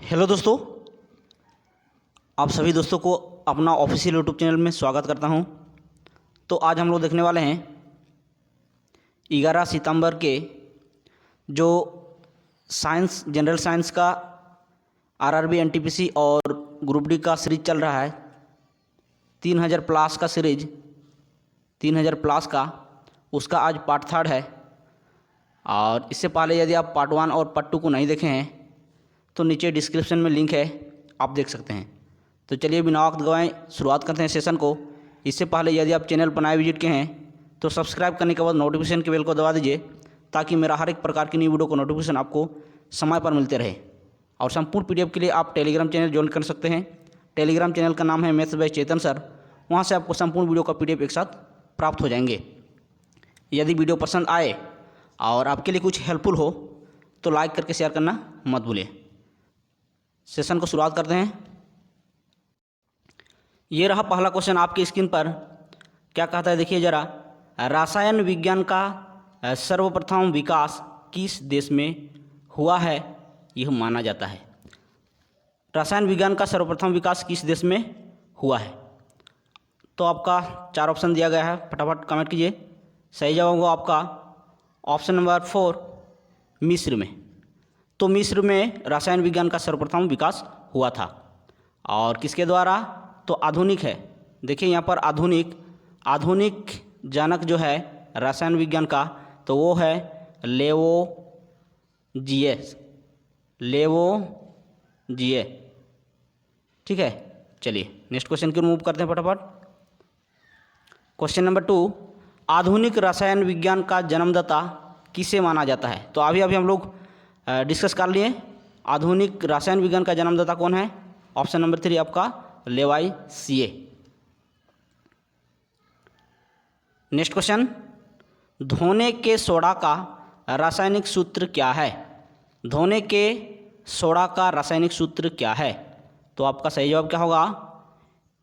Hello दोस्तों, आप सभी दोस्तों को अपना ऑफिशियल यूट्यूब चैनल में स्वागत करता हूं। तो आज हम लोग देखने वाले हैं 11 सितंबर के जो साइंस जनरल साइंस का आरआरबी एनटीपीसी और ग्रुप डी का सीरीज चल रहा है 3000 प्लस का सीरीज 3000 प्लस का, उसका आज पार्ट 3 है। और इससे पहले यदि आप पार्ट 1 और पार्ट 2 को नहीं देखे हैं तो नीचे डिस्क्रिप्शन में लिंक है, आप देख सकते हैं। तो चलिए बिना वक्त गवाएं शुरुआत करते हैं सेशन को। इससे पहले यदि आप चैनल पर नए विजिट किए हैं तो सब्सक्राइब करने के बाद नोटिफिकेशन के बेल को दबा दीजिए, ताकि मेरा हर एक प्रकार की नई वीडियो को नोटिफिकेशन आपको समय पर मिलते रहे। और संपूर्ण पीडीएफ के लिए आप टेलीग्राम चैनल ज्वाइन कर सकते हैं। टेलीग्राम चैनल का नाम है मैथ्स बाय चेतन सर। वहाँ से आपको संपूर्ण वीडियो का पीडीएफ एक साथ प्राप्त हो जाएंगे। यदि वीडियो पसंद आए और आपके लिए कुछ हेल्पफुल हो तो लाइक करके शेयर करना मत भूलिए। सेशन को शुरुआत करते हैं। ये रहा पहला क्वेश्चन आपकी स्क्रीन पर। क्या कहता है देखिए ज़रा, रसायन विज्ञान का सर्वप्रथम विकास किस देश में हुआ है यह माना जाता है। रसायन विज्ञान का सर्वप्रथम विकास किस देश में हुआ है। तो आपका 4 ऑप्शन दिया गया है, फटाफट कमेंट कीजिए। सही जवाब होगा आपका ऑप्शन नंबर 4, मिस्र में। तो मिस्र में रसायन विज्ञान का सर्वप्रथम विकास हुआ था। और किसके द्वारा, तो आधुनिक है। देखिए यहाँ पर आधुनिक जनक जो है रसायन विज्ञान का, तो वो है लेवोजिए। ठीक है, चलिए नेक्स्ट क्वेश्चन की मूव करते हैं फटाफट। क्वेश्चन नंबर 2, आधुनिक रसायन विज्ञान का जन्मदाता किसे माना जाता है। तो अभी हम लोग डिस्कस कर लिए आधुनिक रसायन विज्ञान का जन्मदाता कौन है। ऑप्शन नंबर 3 आपका लेवाइसिए। नेक्स्ट क्वेश्चन, धोने के सोडा का रासायनिक सूत्र क्या है। धोने के सोडा का रासायनिक सूत्र क्या है। तो आपका सही जवाब क्या होगा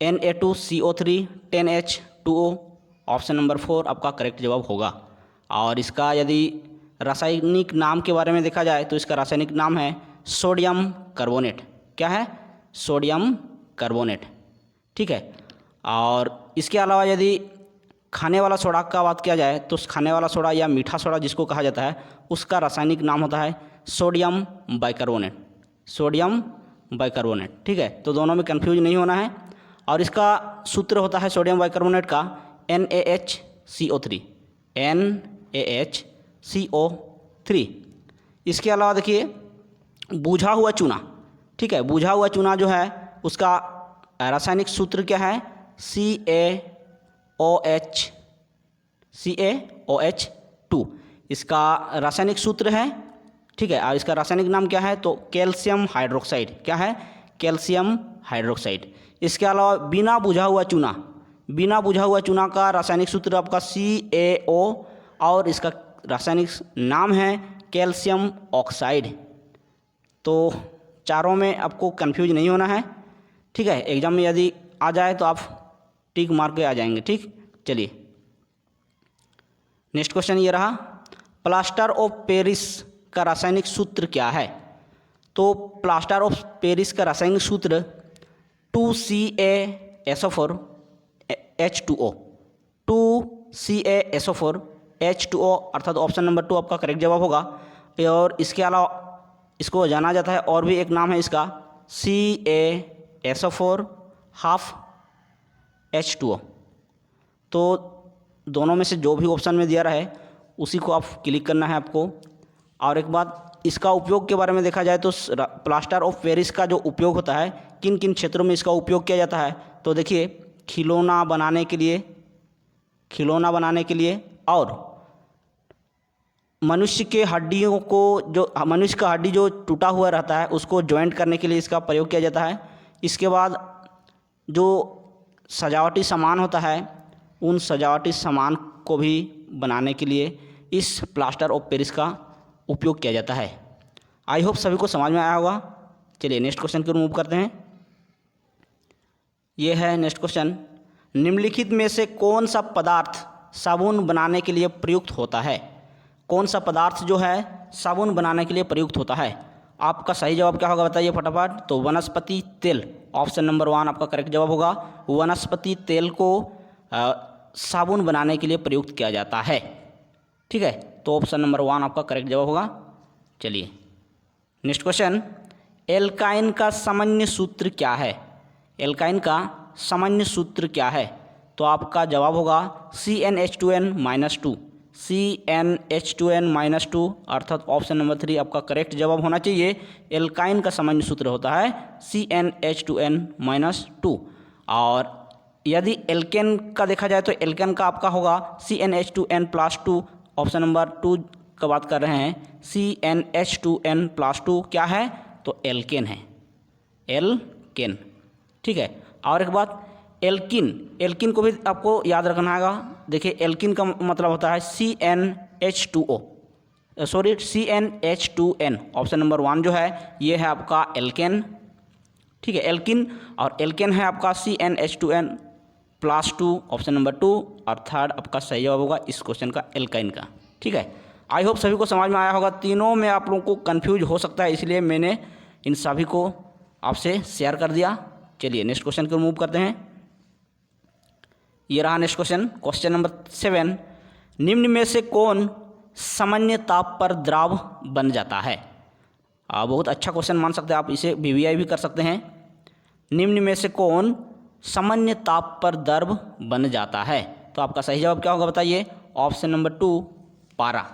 Na2CO3 10H2O। ऑप्शन नंबर 4 आपका करेक्ट जवाब होगा। और इसका यदि रासायनिक नाम के बारे में देखा जाए तो इसका रासायनिक नाम है सोडियम कार्बोनेट। क्या है, सोडियम कार्बोनेट। ठीक है। और इसके अलावा यदि खाने वाला सोडा का बात किया जाए तो खाने वाला सोडा या मीठा सोडा जिसको कहा जाता है, उसका रासायनिक नाम होता है सोडियम बाइकार्बोनेट। Sodium bicarbonate. ठीक है, तो दोनों में कंफ्यूज नहीं होना है। और इसका सूत्र होता है सोडियम बाइकार्बोनेट का NaHCO3। NaHCO3। इसके अलावा देखिए बुझा हुआ चूना। ठीक है, बुझा हुआ चूना जो है उसका रासायनिक सूत्र क्या है, CaOH2 इसका रासायनिक सूत्र है। ठीक है, और इसका रासायनिक नाम क्या है, तो कैल्शियम हाइड्रोक्साइड। क्या है, कैल्शियम हाइड्रोक्साइड। इसके अलावा बिना बुझा हुआ चूना का रासायनिक सूत्र आपका CaO और इसका रासायनिक नाम है कैल्शियम ऑक्साइड। तो चारों में आपको कंफ्यूज नहीं होना है। ठीक है, एग्जाम में यदि आ जाए तो आप टिक मार के आ जाएंगे। ठीक, चलिए नेक्स्ट क्वेश्चन ये रहा, प्लास्टर ऑफ पेरिस का रासायनिक सूत्र क्या है। तो प्लास्टर ऑफ पेरिस का रासायनिक सूत्र 2CaSO4H2O। 2CaSO4H2O अर्थात ऑप्शन नंबर 2 आपका करेक्ट जवाब होगा। और इसके अलावा इसको जाना जाता है और भी एक नाम है इसका CaSO4 तो दोनों में से जो भी ऑप्शन में दिया रहा है उसी को आप क्लिक करना है आपको। और एक बात, इसका उपयोग के बारे में देखा जाए तो प्लास्टर ऑफ पेरिस का जो उपयोग होता है, किन किन क्षेत्रों में इसका उपयोग किया जाता है। तो देखिए खिलौना बनाने के लिए और मनुष्य के हड्डियों को मनुष्य का हड्डी जो टूटा हुआ रहता है उसको जॉइंट करने के लिए इसका प्रयोग किया जाता है। इसके बाद जो सजावटी सामान होता है उन सजावटी सामान को भी बनाने के लिए इस प्लास्टर ऑफ पेरिस का उपयोग किया जाता है। आई होप सभी को समझ में आया होगा। चलिए नेक्स्ट क्वेश्चन को मूव करते हैं। ये है नेक्स्ट क्वेश्चन, निम्नलिखित में से कौन सा पदार्थ साबुन बनाने के लिए प्रयुक्त होता है। कौन सा पदार्थ जो है साबुन बनाने के लिए प्रयुक्त होता है। आपका सही जवाब क्या होगा बताइए फटाफट। तो वनस्पति तेल, ऑप्शन नंबर 1 आपका करेक्ट जवाब होगा। वनस्पति तेल को साबुन बनाने के लिए प्रयुक्त किया जाता है। ठीक है, तो ऑप्शन नंबर 1 आपका करेक्ट जवाब होगा। चलिए नेक्स्ट क्वेश्चन, एल्काइन का सामान्य सूत्र क्या है? एल्काइन का सामान्य सूत्र क्या है? तो आपका जवाब होगा CnH2n-2, CnH2n-2, अर्थात ऑप्शन नंबर 3 आपका करेक्ट जवाब होना चाहिए। एल्काइन का सामान्य सूत्र होता है CnH2n-2। और यदि एल्केन का देखा जाए तो एल्केन का आपका होगा CnH2n+2, ऑप्शन नंबर 2 का बात कर रहे हैं। CnH2n+2 क्या है? तो एल्केन है, एल्केन। ठीक है, और एक बात, एल्किन, एल्किन को भी आपको याद रखना है। देखिए एल्किन का मतलब होता है CnH2n, ऑप्शन नंबर 1 जो है ये है आपका एल्केन। ठीक है, एल्किन, और एल्केन है आपका CnH2n+2, ऑप्शन नंबर 2, और थर्ड आपका सही जवाब होगा इस क्वेश्चन का एल्काइन का। ठीक है, आई होप सभी को समझ में आया होगा। तीनों में आप लोगों को कन्फ्यूज हो सकता है, इसलिए मैंने इन सभी को आपसे शेयर कर दिया। चलिए नेक्स्ट क्वेश्चन को मूव करते हैं। ये रहा नेक्स्ट क्वेश्चन, क्वेश्चन नंबर 7, निम्न में से कौन सामान्य ताप पर द्रव बन जाता है? बहुत अच्छा क्वेश्चन मान सकते हैं आप, इसे VVI भी कर सकते हैं। निम्न में से कौन सामान्य ताप पर द्रव बन जाता है? तो आपका सही जवाब क्या होगा बताइए। ऑप्शन नंबर 2 पारा।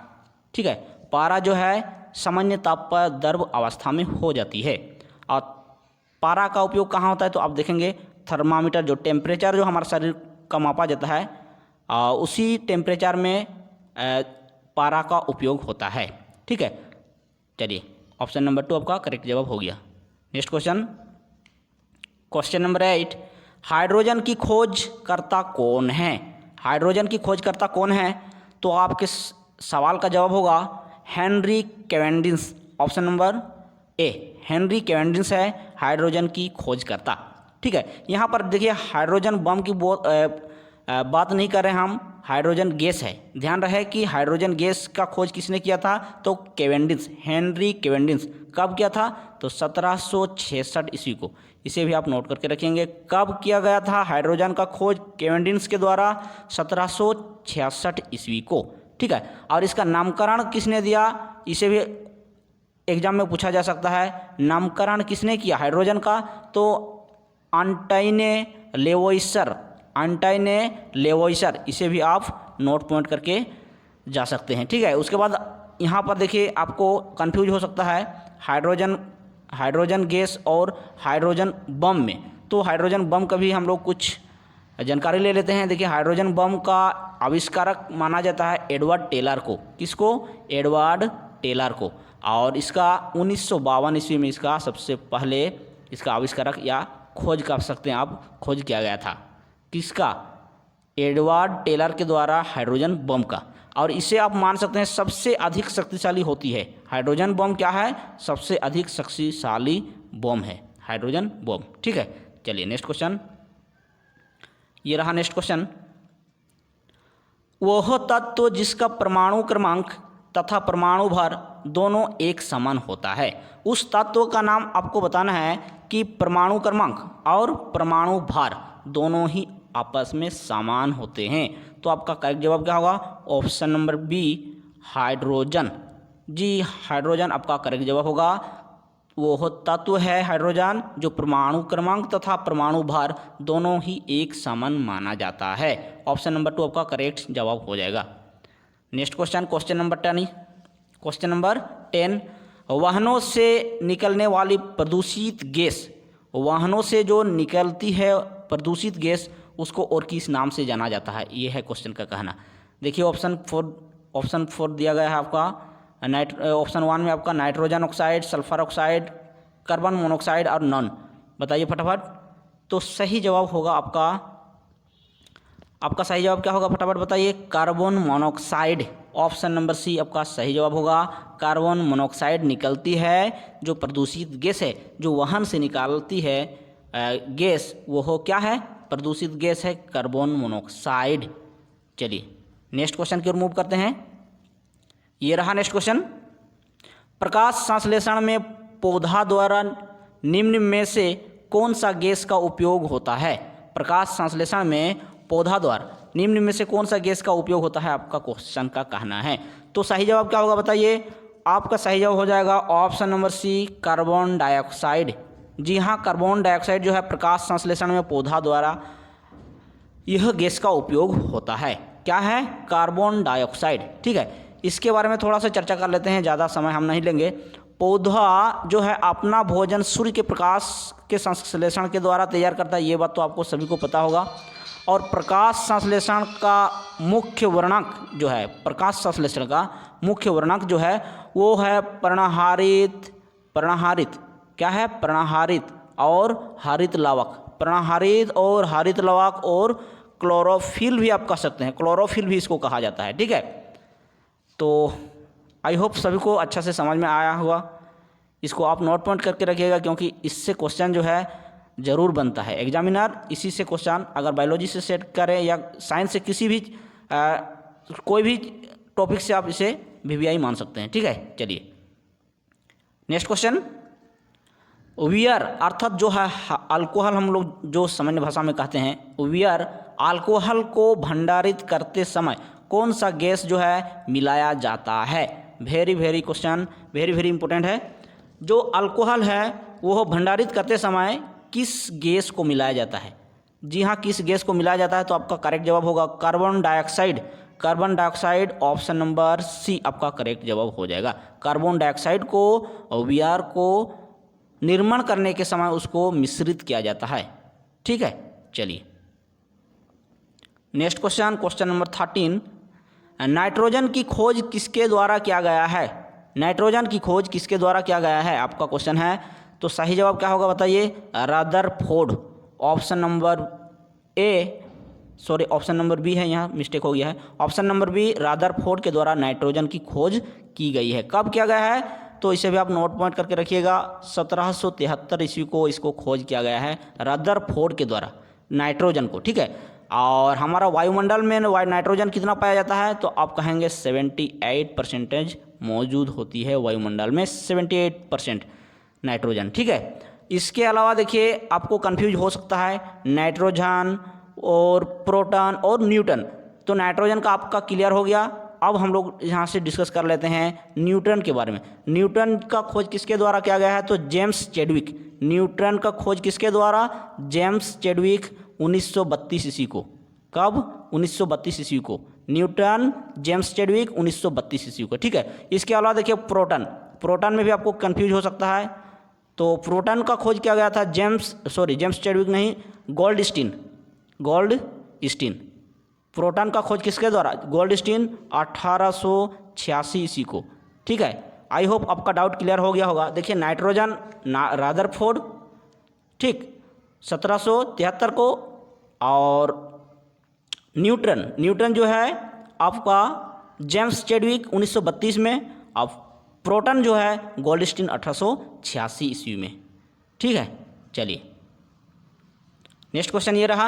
ठीक है, पारा जो है सामान्य ताप पर द्रव अवस्था में हो जाती है। और पारा का उपयोग कहाँ होता है? तो आप देखेंगे थर्मामीटर, जो टेम्परेचर जो हमारे शरीर का मापा जाता है, उसी टेम्परेचर में पारा का उपयोग होता है। ठीक है, चलिए ऑप्शन नंबर 2 आपका करेक्ट जवाब हो गया। Next question, question number 8, hydrogen की खोजकर्ता कौन है? हाइड्रोजन की खोजकर्ता कौन है? तो आपके सवाल का जवाब होगा हेनरी कैवेंडिश, ऑप्शन नंबर ए, हेनरी कैवेंडिश है हाइड्रोजन की खोजकर्ता। ठीक है, यहाँ पर देखिए हाइड्रोजन बम की बात नहीं कर रहे हम, हाइड्रोजन गैस है। ध्यान रहे कि हाइड्रोजन गैस का खोज किसने किया था? तो कैवेंडिश, हेनरी कैवेंडिश। कब किया था? तो 1766 ईस्वी को। इसे भी आप नोट करके रखेंगे, कब किया गया था हाइड्रोजन का खोज कैवेंडिश के द्वारा? 1766 ईस्वी को। ठीक है, और इसका नामकरण किसने दिया? इसे भी एग्जाम में पूछा जा सकता है, नामकरण किसने किया हाइड्रोजन का? तो एंटोइन लेवोइसर, एंटोइन लेवोइसर। इसे भी आप नोट पॉइंट करके जा सकते हैं। ठीक है, उसके बाद यहाँ पर देखिए आपको कंफ्यूज हो सकता है हाइड्रोजन गैस और हाइड्रोजन बम में। तो हाइड्रोजन बम का भी हम लोग कुछ जानकारी ले लेते हैं। देखिए हाइड्रोजन बम का आविष्कारक माना जाता है एडवर्ड टेलर को। किसको? एडवर्ड टेलर को। और इसका 1952 ईस्वी में इसका सबसे पहले इसका आविष्कारक या खोज कर सकते हैं आप, खोज किया गया था। किसका? एडवर्ड टेलर के द्वारा हाइड्रोजन बम का। और इसे आप मान सकते हैं सबसे अधिक शक्तिशाली होती है। हाइड्रोजन बम क्या है? सबसे अधिक शक्तिशाली बम है हाइड्रोजन बम। ठीक है, चलिए नेक्स्ट क्वेश्चन, ये रहा नेक्स्ट क्वेश्चन, वह तत्व जिसका परमाणु क्रमांक तथा परमाणु भार दोनों एक समान होता है, उस तत्व का नाम आपको बताना है कि परमाणु क्रमांक और परमाणु भार दोनों ही आपस में समान होते हैं। तो आपका करेक्ट जवाब क्या होगा? Option number B, hydrogen. जी, हाइड्रोजन आपका करेक्ट जवाब होगा। वह तत्व है हाइड्रोजन जो परमाणु क्रमांक तथा परमाणु भार दोनों ही एक समान माना जाता है। ऑप्शन नंबर 2 आपका करेक्ट जवाब हो जाएगा। Next question, question number 10, question number 10, वाहनों से निकलने वाली प्रदूषित गैस, वाहनों से जो निकलती है प्रदूषित गैस, उसको और किस नाम से जाना जाता है? ये है क्वेश्चन का कहना। देखिए ऑप्शन 4 दिया गया है आपका। ऑप्शन 1 में आपका nitrogen oxide, sulphur oxide, carbon monoxide और नॉन। बताइए फटाफट। तो सही जवाब होगा आपका सही जवाब क्या होगा फटाफट बताइए? Carbon monoxide. Option number C आपका सही जवाब होगा। कार्बन मोनोऑक्साइड निकलती है, जो प्रदूषित गैस है, जो वाहन से निकालती है गैस, वो क्या है? प्रदूषित गैस है कार्बन मोनोऑक्साइड। चलिए नेक्स्ट क्वेश्चन की ओर मूव करते हैं। ये रहा नेक्स्ट क्वेश्चन, प्रकाश संश्लेषण में पौधा द्वारा निम्न में से कौन सा गैस का उपयोग होता है? प्रकाश संश्लेषण में पौधा द्वारा निम्न में से कौन सा गैस का उपयोग होता है, आपका क्वेश्चन का कहना है। तो सही जवाब क्या होगा बताइए? आपका सही जवाब हो जाएगा option number C, carbon dioxide. जी हाँ, कार्बन डाइऑक्साइड जो है प्रकाश संश्लेषण में पौधा द्वारा यह गैस का उपयोग होता है। क्या है? Carbon dioxide. ठीक है, इसके बारे में थोड़ा सा चर्चा कर लेते हैं, ज़्यादा समय हम नहीं लेंगे। पौधा जो है अपना भोजन सूर्य के प्रकाश के संश्लेषण के द्वारा तैयार करता है, ये बात तो आपको सभी को पता होगा। और प्रकाश संश्लेषण का मुख्य वर्णक जो है, प्रकाश संश्लेषण का मुख्य वर्णक जो है वो है पर्णहारित। क्या है? पर्णहारित और हरित लवक। पर्णहारित और हरित लवक और क्लोरोफिल भी आप कह सकते हैं, क्लोरोफिल भी इसको कहा जाता है। ठीक है, तो आई होप सभी को अच्छा से समझ में आया होगा। इसको आप नोट पॉइंट करके रखिएगा, क्योंकि इससे क्वेश्चन जो है ज़रूर बनता है। एग्जामिनर इसी से क्वेश्चन अगर बायोलॉजी से सेट करें या साइंस से किसी भी कोई भी टॉपिक से आप इसे वीवीआई मान सकते हैं। ठीक है, चलिए नेक्स्ट क्वेश्चन। वियर अर्थात जो है अल्कोहल, हम लोग जो सामान्य भाषा में कहते हैं, वियर अल्कोहल को भंडारित करते समय कौन सा गैस जो है मिलाया जाता है? वेरी क्वेश्चन, वेरी इंपॉर्टेंट है। जो अल्कोहल है वो भंडारित करते समय किस गैस को मिलाया जाता है? जी हाँ, किस गैस को मिलाया जाता है? तो आपका करेक्ट जवाब होगा carbon dioxide. Carbon dioxide option number C आपका करेक्ट जवाब हो जाएगा। कार्बन डाइऑक्साइड को वीआर को निर्माण करने के समय उसको मिश्रित किया जाता है। ठीक है, चलिए next question, question number 13। Nitrogen की खोज किसके द्वारा किया गया है? नाइट्रोजन की खोज किसके द्वारा किया गया है, आपका क्वेश्चन है। तो सही जवाब क्या होगा बताइए? Rutherford. Option number A, sorry option number B है, यहाँ मिस्टेक हो गया है। ऑप्शन नंबर बी, रदरफोर्ड के द्वारा नाइट्रोजन की खोज की गई है। कब किया गया है? तो इसे भी आप नोट पॉइंट करके रखिएगा। 1773 ईस्वी को इसको खोज किया गया है रदरफोर्ड के द्वारा, नाइट्रोजन को। ठीक है, और हमारा वायुमंडल में नाइट्रोजन कितना पाया जाता है? तो आप कहेंगे 78% मौजूद होती है वायुमंडल में, 78% नाइट्रोजन। ठीक है, इसके अलावा देखिए आपको कंफ्यूज हो सकता है नाइट्रोजन और प्रोटॉन और न्यूटन। तो नाइट्रोजन का आपका क्लियर हो गया। अब हम लोग यहाँ से डिस्कस कर लेते हैं न्यूटन के बारे में। न्यूटन का खोज किसके द्वारा किया गया है? तो जेम्स चैडविक। न्यूटन का खोज किसके द्वारा? जेम्स चैडविक 1932 ईस्वी को। कब? 1932 ईस्वी को। न्यूटन, जेम्स चैडविक 1932 ईस्वी को। ठीक है, इसके अलावा देखिए प्रोटॉन में भी आपको कंफ्यूज हो सकता है। तो प्रोटॉन का खोज किया गया था जेम्स चैडविक नहीं, गोल्डस्टीन। प्रोटॉन का खोज किसके द्वारा? गोल्डस्टीन 1886 ईस्वी को। ठीक है, आई होप आपका डाउट क्लियर हो गया होगा। देखिए नाइट्रोजन रदरफोर्ड, ठीक, 1773 को, और न्यूटन जो है आपका जेम्स चैडविक 1932 में, अब प्रोटॉन जो है गोल्डस्टीन 1886 ईस्वी में। ठीक है, चलिए नेक्स्ट क्वेश्चन ये रहा।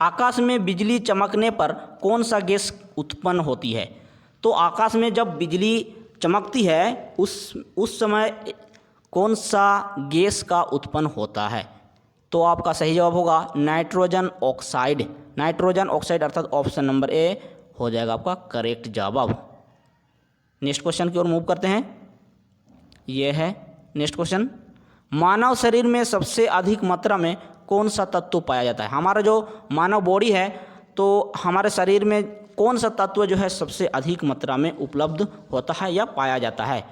आकाश में बिजली चमकने पर कौन सा गैस उत्पन्न होती है? तो आकाश में जब बिजली चमकती है उस समय कौन सा गैस का उत्पन्न होता है? तो आपका सही जवाब होगा नाइट्रोजन ऑक्साइड। नाइट्रोजन ऑक्साइड अर्थात ऑप्शन नंबर ए हो जाएगा आपका करेक्ट जवाब। नेक्स्ट क्वेश्चन की ओर मूव करते हैं। यह है नेक्स्ट क्वेश्चन। मानव शरीर में सबसे अधिक मात्रा में कौन सा तत्व पाया जाता है? हमारा जो मानव बॉडी है, तो हमारे शरीर में कौन सा तत्व जो है सबसे अधिक मात्रा में उपलब्ध होता है या पाया जाता है?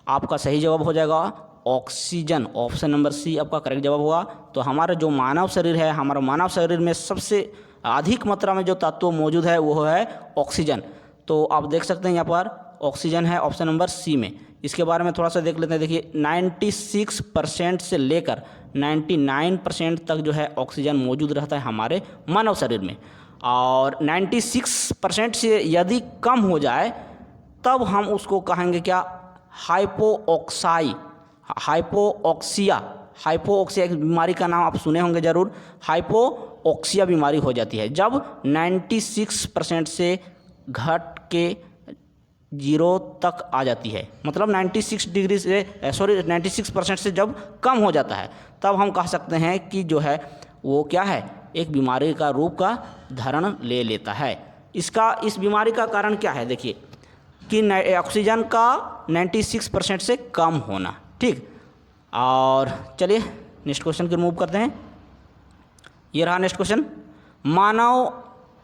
आपका सही जवाब हो जाएगा ऑक्सीजन। ऑप्शन नंबर सी आपका करेक्ट जवाब होगा। तो हमारा जो मानव शरीर है, हमारा मानव शरीर में सबसे अधिक मात्रा में जो तत्व मौजूद है वो है ऑक्सीजन। तो आप देख सकते हैं यहाँ पर ऑक्सीजन है ऑप्शन नंबर सी में। इसके बारे में थोड़ा सा देख लेते हैं। देखिए 96% से लेकर 99% तक जो है ऑक्सीजन मौजूद रहता है हमारे मानव शरीर में, और 96% से यदि कम हो जाए तब हम उसको कहेंगे क्या? हाइपोऑक्सिया एक बीमारी का नाम आप सुने होंगे ज़रूर। हाइपोऑक्सिया बीमारी हो जाती है जब 96% से घट के जीरो तक आ जाती है, मतलब 96 डिग्री से 96% से जब कम हो जाता है तब हम कह सकते हैं कि जो है वो क्या है, एक बीमारी का रूप का धारण ले लेता है। इस बीमारी का कारण क्या है, देखिए कि ऑक्सीजन का 96% से कम होना। ठीक, और चलिए नेक्स्ट क्वेश्चन की मूव करते हैं। ये रहा नेक्स्ट क्वेश्चन, मानव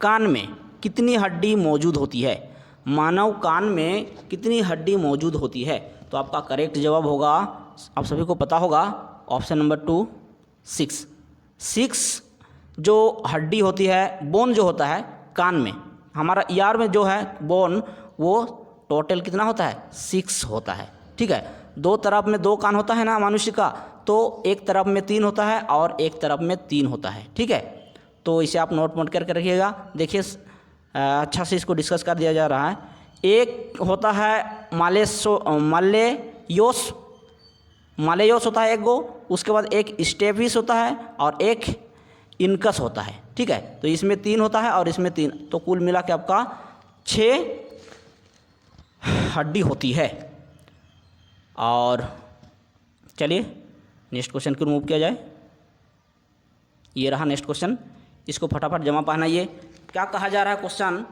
कान में कितनी हड्डी मौजूद होती है? मानव कान में कितनी हड्डी मौजूद होती है? तो आपका करेक्ट जवाब होगा, आप सभी को पता होगा, ऑप्शन नंबर 2 6 जो हड्डी होती है, बोन जो होता है कान में, हमारा ईआर में जो है बोन, वो टोटल कितना होता है, 6 होता है। ठीक है, दो तरफ में 2 कान होता है ना मनुष्य का, तो एक तरफ में 3 होता है और एक तरफ में 3 होता है। ठीक है, तो इसे आप नोट करके रखिएगा। देखिए अच्छा से इसको डिस्कस कर दिया जा रहा है। एक होता है मालेयोस होता है एक गो, उसके बाद एक स्टेपिस होता है और एक इनकस होता है। ठीक है, तो इसमें 3 होता है और इसमें 3, तो कुल मिला के आपका 6 हड्डी होती है। और चलिए नेक्स्ट क्वेश्चन को रिमूव किया जाए। ये रहा नेक्स्ट क्वेश्चन, इसको फटाफट जमा पहनाइए। क्या कहा जा रहा है क्वेश्चन,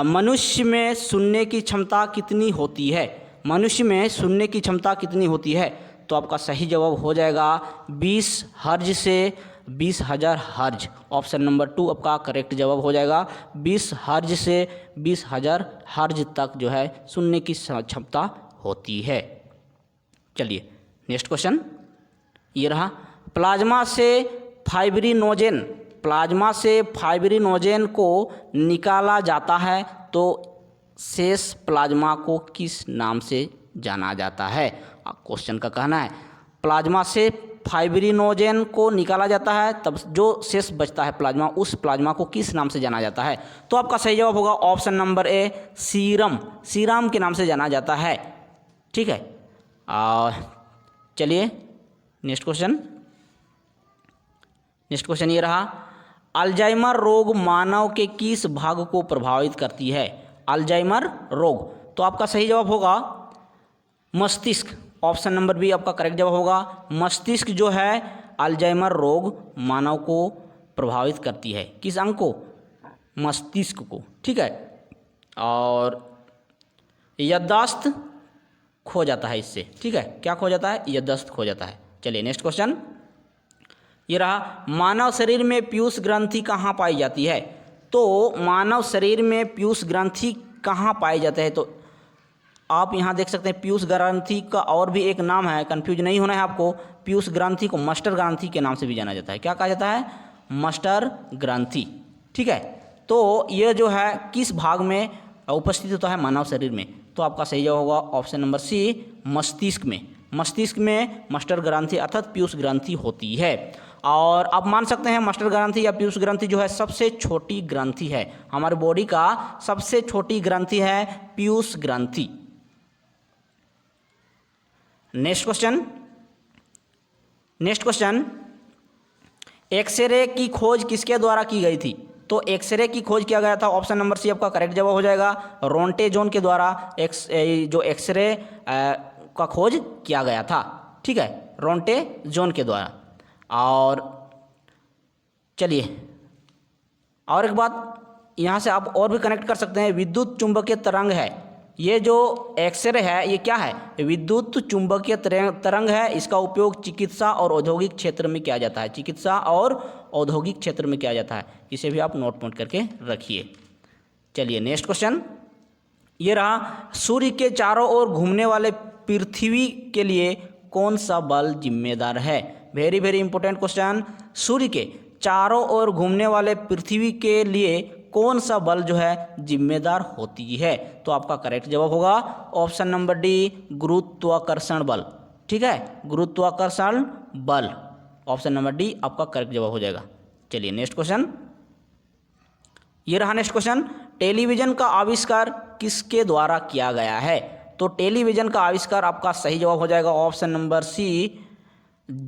मनुष्य में सुनने की क्षमता कितनी होती है? मनुष्य में सुनने की क्षमता कितनी होती है? तो आपका सही जवाब हो जाएगा 20 हर्ज से 20,000 हर्ज। ऑप्शन नंबर 2 आपका करेक्ट जवाब हो जाएगा। 20 हर्ज से 20,000 हर्ज तक जो है सुनने की क्षमता होती है। चलिए नेक्स्ट क्वेश्चन, ये रहा, प्लाज्मा से फाइब्रिनोजेन को निकाला जाता है तो शेष प्लाज्मा को किस नाम से जाना जाता है? क्वेश्चन का कहना है प्लाज्मा से फाइब्रिनोजेन को निकाला जाता है, तब जो शेष बचता है प्लाज्मा, उस प्लाज्मा को किस नाम से जाना जाता है? तो आपका सही जवाब होगा ऑप्शन नंबर ए, सीरम के नाम से जाना जाता है। ठीक है, चलिए नेक्स्ट क्वेश्चन ये रहा, अल्जाइमर रोग मानव के किस भाग को प्रभावित करती है? अल्जाइमर रोग, तो आपका सही जवाब होगा मस्तिष्क। ऑप्शन नंबर बी आपका करेक्ट जवाब होगा। मस्तिष्क जो है अल्जाइमर रोग मानव को प्रभावित करती है। किस अंग को? मस्तिष्क को। ठीक है, और याददाश्त खो जाता है इससे। ठीक है, क्या खो जाता है? याददाश्त खो जाता है। चलिए नेक्स्ट क्वेश्चन, ये रहा, मानव शरीर में पीयूष ग्रंथि कहाँ पाई जाती है? तो मानव शरीर में पीयूष ग्रंथि कहाँ पाई जाते हैं? तो आप यहाँ देख सकते हैं पीयूष ग्रंथि का और भी एक नाम है, कंफ्यूज नहीं होना है आपको। पीयूष ग्रंथि को मस्टर ग्रंथि के नाम से भी जाना जाता है। क्या कहा जाता है? मस्टर ग्रंथि। ठीक है, तो ये जो है किस भाग में उपस्थित होता है मानव शरीर में? तो आपका सही जवाब होगा ऑप्शन नंबर सी, मस्तिष्क में। मस्तिष्क में मस्टर ग्रंथि अर्थात पीयूष ग्रंथि होती है। और आप मान सकते हैं मस्टर ग्रंथि या पीयूष ग्रंथि जो है सबसे छोटी ग्रंथि है, हमारे बॉडी का सबसे छोटी ग्रंथि है पीयूष ग्रंथि। नेक्स्ट क्वेश्चन, एक्सरे की खोज किसके द्वारा की गई थी? तो एक्सरे की खोज किया गया था, ऑप्शन नंबर सी आपका करेक्ट जवाब हो जाएगा, रोंटेजोन के द्वारा जो एक्सरे का खोज किया गया था। ठीक है, रोंटेजोन के द्वारा। और चलिए और एक बात यहाँ से आप और भी कनेक्ट कर सकते हैं, विद्युत चुंबकीय तरंग है, ये जो एक्सरे है ये क्या है? विद्युत चुंबकीय तरंग है। इसका उपयोग चिकित्सा और औद्योगिक क्षेत्र में किया जाता है। चिकित्सा और औद्योगिक क्षेत्र में किया जाता है। इसे भी आप नोट करके रखिए। चलिए नेक्स्ट क्वेश्चन, ये रहा, सूर्य के चारों ओर घूमने वाले पृथ्वी के लिए कौन सा बल जिम्मेदार है? Very very important question. सूर्य के चारों ओर घूमने वाले पृथ्वी के लिए कौन सा बल जो है जिम्मेदार होती है? तो आपका करेक्ट जवाब होगा ऑप्शन नंबर डी, गुरुत्वाकर्षण बल। ठीक है, गुरुत्वाकर्षण बल, ऑप्शन नंबर डी आपका करेक्ट जवाब हो जाएगा। चलिए नेक्स्ट क्वेश्चन, ये रहा नेक्स्ट क्वेश्चन, टेलीविजन का आविष्कार किसके द्वारा किया गया है? तो टेलीविजन का आविष्कार आपका सही जवाब हो जाएगा ऑप्शन नंबर सी,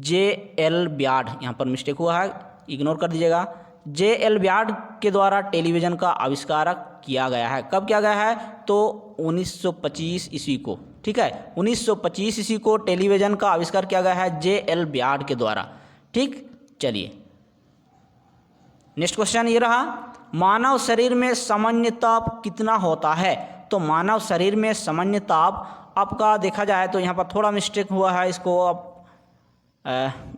J.L. ब्याड। यहाँ पर मिस्टेक हुआ है, इग्नोर कर दीजिएगा। J.L. ब्याड के द्वारा टेलीविज़न का आविष्कार किया गया है। कब किया गया है? तो 1925 ईस्वी को। ठीक है, 1925 ईस्वी को टेलीविज़न का आविष्कार किया गया है जे.एल. ब्याड के द्वारा। ठीक, चलिए नेक्स्ट क्वेश्चन ये रहा, मानव शरीर में सामान्य ताप कितना होता है? तो मानव शरीर में सामान्य ताप आपका देखा जाए तो यहाँ पर थोड़ा मिस्टेक हुआ है, इसको आप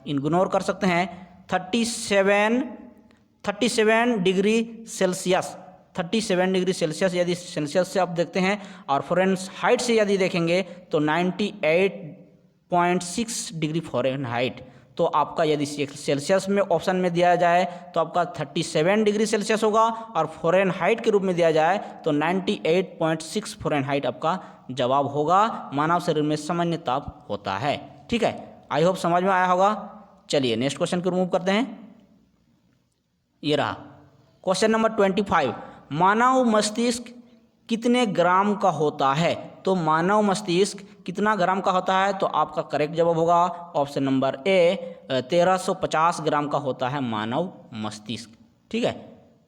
इग्नोर कर सकते हैं। 37 डिग्री सेल्सियस, 37 डिग्री सेल्सियस यदि सेल्सियस से आप देखते हैं और फ़ारेनहाइट से यदि देखेंगे तो 98.6 डिग्री फ़ारेनहाइट। तो आपका यदि सेल्सियस में ऑप्शन में दिया जाए तो आपका 37 डिग्री सेल्सियस होगा और फ़ारेनहाइट के रूप में दिया जाए तो 98.6 फ़ारेनहाइट आपका जवाब होगा। मानव शरीर में सामान्य ताप होता है। ठीक है, आई होप समझ में आया होगा। चलिए नेक्स्ट क्वेश्चन को रिमूव करते हैं। ये रहा क्वेश्चन नंबर 25, मानव मस्तिष्क कितने ग्राम का होता है? तो मानव मस्तिष्क कितना ग्राम का होता है? तो आपका करेक्ट जवाब होगा ऑप्शन नंबर ए, 1350 ग्राम का होता है मानव मस्तिष्क। ठीक है,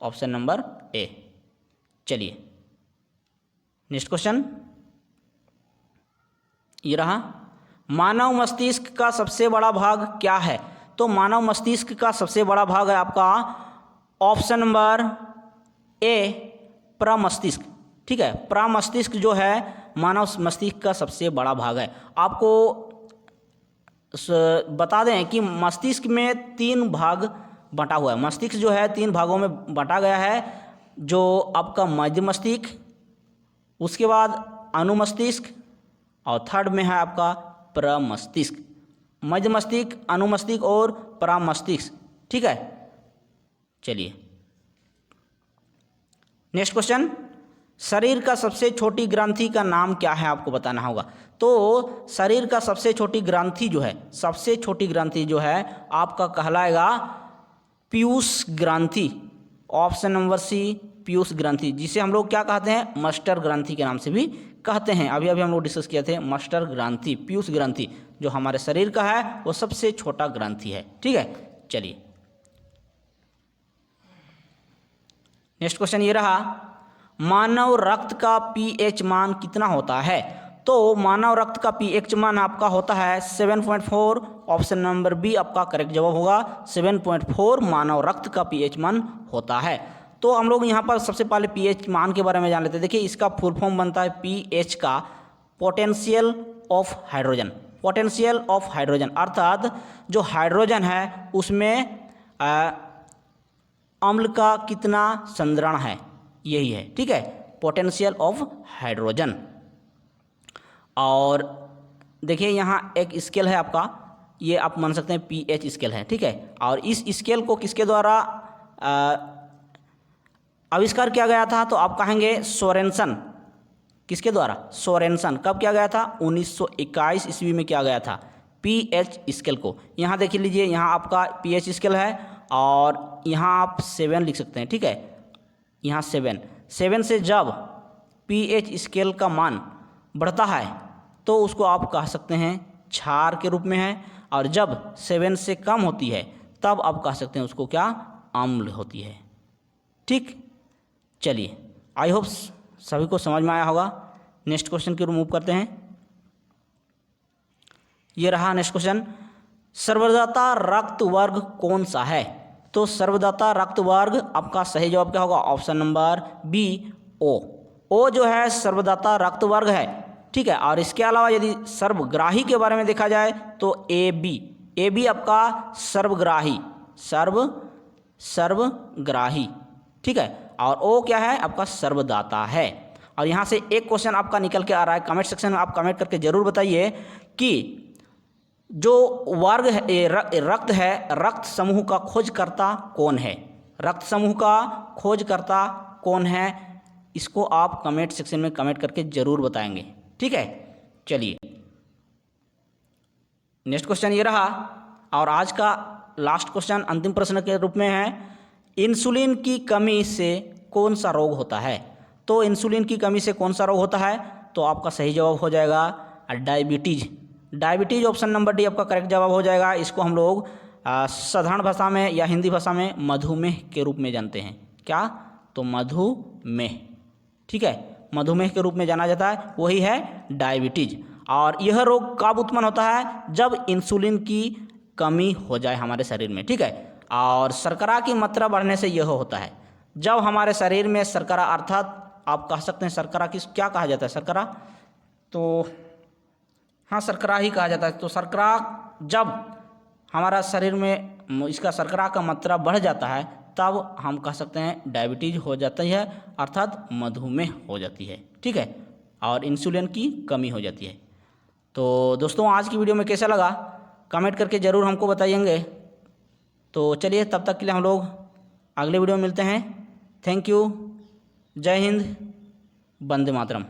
ऑप्शन नंबर ए। चलिए नेक्स्ट क्वेश्चन ये रहा, मानव मस्तिष्क का सबसे बड़ा भाग क्या है? तो मानव मस्तिष्क का सबसे बड़ा भाग है आपका ऑप्शन नंबर ए, प्रमस्तिष्क। ठीक है, प्रमस्तिष्क जो है मानव मस्तिष्क का सबसे बड़ा भाग है। आपको बता दें कि मस्तिष्क में 3 भाग बटा हुआ है। मस्तिष्क जो है 3 भागों में बटा गया है, जो आपका मध्य मस्तिष्क, उसके बाद अनुमस्तिष्क और थर्ड में है आपका प्रमस्तिष्क। मध्य मस्तिष्क, अनुमस्तिष्क और प्रमस्तिष्क। ठीक है, चलिए नेक्स्ट क्वेश्चन, शरीर का सबसे छोटी ग्रंथि का नाम क्या है? आपको बताना होगा। तो शरीर का सबसे छोटी ग्रंथि जो है, सबसे छोटी ग्रंथि जो है आपका कहलाएगा पीयूष ग्रंथि। ऑप्शन नंबर सी, पीयूष ग्रंथि, जिसे हम लोग क्या कहते हैं? मस्टर ग्रंथि के नाम से भी कहते हैं। अभी हम लोग डिस्कस किए थे मस्टर ग्रंथि, पीयूष ग्रंथि जो हमारे शरीर का है वो सबसे छोटा ग्रंथि है। ठीक है, चलिए नेक्स्ट क्वेश्चन ये रहा, मानव रक्त का पीएच मान कितना होता है? तो मानव रक्त का पीएच मान आपका होता है 7.4। ऑप्शन नंबर बी आपका करेक्ट जवाब होगा, 7.4 मानव रक्त का पीएच मान होता है। तो हम लोग यहाँ पर सबसे पहले पीएच मान के बारे में जान लेते हैं। देखिए इसका फुल फॉर्म बनता है पीएच का potential of hydrogen. Potential of hydrogen अर्थात जो हाइड्रोजन है उसमें अम्ल का कितना संद्रण है, यही है। ठीक है, पोटेंशियल ऑफ हाइड्रोजन। और देखिए यहाँ एक स्केल है आपका, ये आप मान सकते हैं पीएच स्केल है। ठीक है, और इस स्केल को किसके द्वारा आविष्कार किया गया था? तो आप कहेंगे सोरेनसन। किसके द्वारा? सोरेनसन। कब किया गया था? 1921 ईस्वी में किया गया था पीएच स्केल को। यहाँ देख लीजिए, यहाँ आपका पीएच स्केल है और यहाँ आप 7 लिख सकते हैं। ठीक है, यहाँ 7 से जब पीएच स्केल का मान बढ़ता है तो उसको आप कह सकते हैं क्षार के रूप में है, और जब 7 से कम होती है तब आप कह सकते हैं उसको क्या? अम्ल होती है। ठीक, चलिए आई होप सभी को समझ में आया होगा। नेक्स्ट क्वेश्चन की रिमूव करते हैं। ये रहा नेक्स्ट क्वेश्चन, सर्वदाता रक्त वर्ग कौन सा है? तो सर्वदाता रक्त वर्ग आपका सही जवाब क्या होगा? ऑप्शन नंबर बी, ओ। ओ जो है सर्वदाता रक्त वर्ग है। ठीक है, और इसके अलावा यदि सर्वग्राही के बारे में देखा जाए तो ए बी आपका सर्वग्राही, सर्वग्राही। ठीक है, और ओ क्या है? आपका सर्वदाता है। और यहाँ से एक क्वेश्चन आपका निकल के आ रहा है, कमेंट सेक्शन में आप कमेंट करके जरूर बताइए कि जो वर्ग है रक्त है, रक्त समूह का खोजकर्ता कौन है? रक्त समूह का खोजकर्ता कौन है? इसको आप कमेंट सेक्शन में कमेंट करके जरूर बताएंगे। ठीक है, चलिए नेक्स्ट क्वेश्चन ये रहा, और आज का लास्ट क्वेश्चन अंतिम प्रश्न के रूप में है, इंसुलिन की कमी से कौन सा रोग होता है? तो इंसुलिन की कमी से कौन सा रोग होता है? तो आपका सही जवाब हो जाएगा diabetes. Diabetes option number D आपका करेक्ट जवाब हो जाएगा। इसको हम लोग साधारण भाषा में या हिंदी भाषा में मधुमेह के रूप में जानते हैं। क्या? तो मधुमेह। ठीक है, मधुमेह के रूप में जाना जाता है, वही है डायबिटीज। और यह रोग कब उत्पन्न होता है? जब इंसुलिन की कमी हो जाए हमारे शरीर में, ठीक है। और शर्करा की मात्रा बढ़ने से यह होता है, जब हमारे शरीर में शर्करा, अर्थात आप कह सकते हैं शर्करा किस क्या कहा जाता है, शर्करा तो हाँ शर्करा ही कहा जाता है। तो शर्करा जब हमारा शरीर में इसका शर्करा का मात्रा बढ़ जाता है, तब हम कह सकते हैं डायबिटीज हो जाती है, अर्थात मधुमेह हो जाती है, ठीक है। और इंसुलिन की कमी हो जाती है। तो दोस्तों आज की वीडियो में कैसा लगा कमेंट करके ज़रूर हमको बताइएंगे। तो चलिए तब तक के लिए हम लोग अगले वीडियो में मिलते हैं। थैंक यू, जय हिंद, वंदे मातरम।